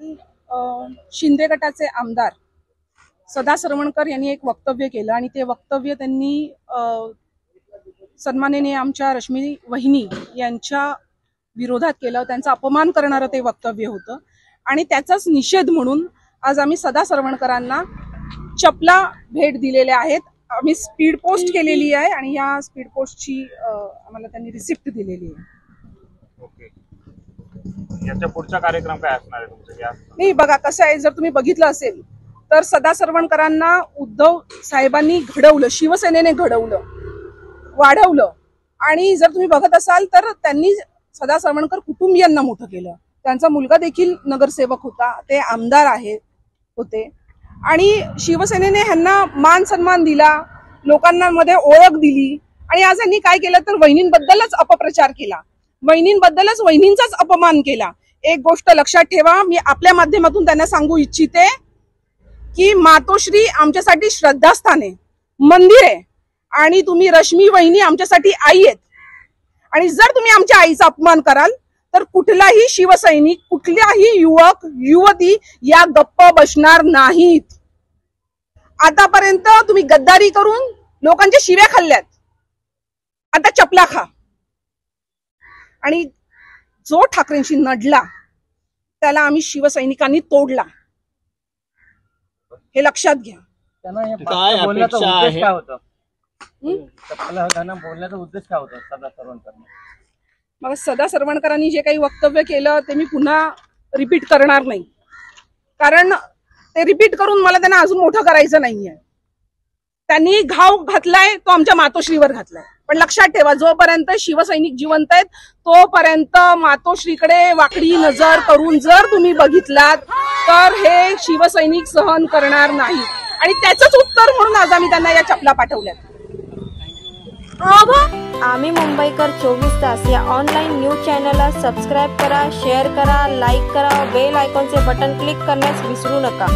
शिंदे गटाचे आमदार सदा सरवणकर यांनी एक वक्तव्य केलं आणि ते वक्तव्य त्यांनी सन्माननीय आमच्या रश्मी वहिनी यांच्या विरोधात केलं। त्यांचा अपमान करणारं ते वक्तव्य होतं आणि त्याचाच निषेध म्हणून आज आम्ही सदा सरवणकरांना चपला भेट दिलेल्या आहेत। आम्ही स्पीड पोस्ट केलेली आहे आणि या स्पीड पोस्टची आम्हाला त्यांनी रिसिप्ट दिलेली आहे। याच्या पुढचा कार्यक्रम काय असणार आहे तुमचा? नाही बघा कसं आहे, जर तुम्ही बघितलं असेल तर सदा सरवणकरांना उद्धव साहेबांनी घडवलं, शिवसेनेने घडवलं, वाढवलं आणि जर तुम्ही बघत असाल तर त्यांनी सदा सरवणकर कुटुंबियांना मोठं केलं। त्यांचा मुलगा देखील नगरसेवक होता, ते आमदार होते आणि शिवसेनेने ह्यांना मान सन्मान दिला, लोकांना मध्ये ओळख दिली आणि आज यांनी काय केलं तर वहिनींबद्दलच अपप्रचार केला, वहिनींबद्दलच वहिनींचाच अपमान केला। एक गोष्ट लक्षात ठेवा, मी आपल्या माध्यमातून त्यांना सांगू इच्छिते की मातोश्री आमच्यासाठी श्रद्धास्थान आहे, मंदिर आहे आणि तुम्ही रश्मी वहिनी आमच्यासाठी आई आहेत आणि जर तुम्ही आमच्या आईचा अपमान कराल तर कुठलाही शिवसैनिक, कुठलाही युवक युवती या गप्प बसणार नाहीत। आतापर्यंत तुम्ही गद्दारी करून लोकांच्या शिव्या खाल्ल्यात, आता चपला खा। आणि जो ठाकरेंशी नडला त्याला आम्ही शिवसैनिकांनी तोडला, हे लक्षात घ्या। बोलण्याचा उद्देश काय होता? बोलण्याचा उद्देश काय होता सदा सरवणकर? मग सदा सरवणकरांनी जे काही वक्तव्य केलं ते मी पुन्हा रिपीट करणार नाही, कारण ते रिपीट करून मला त्यांना अजून मोठं करायचं नाहीये। त्यांनी घाव घातलाय तो आमच्या मातोश्रीवर घातलाय, पण लक्षात ठेवा जोपर्यंत शिवसैनिक जिवंत आहेत तोपर्यंत मातोश्रीकडे वाकडी नजर करून जर तुम्ही बघितलात तर हे शिवसैनिक सहन करणार नाही आणि त्याचंच उत्तर म्हणून आज आम्ही त्यांना या चपला पाठवल्यात। आम्ही मुंबईकर 24 तास या ऑनलाईन न्यूज चॅनलला सबस्क्राईब करा, शेअर करा, लाईक करा, बेल आयकॉनचे बटन क्लिक करण्यास विसरू नका।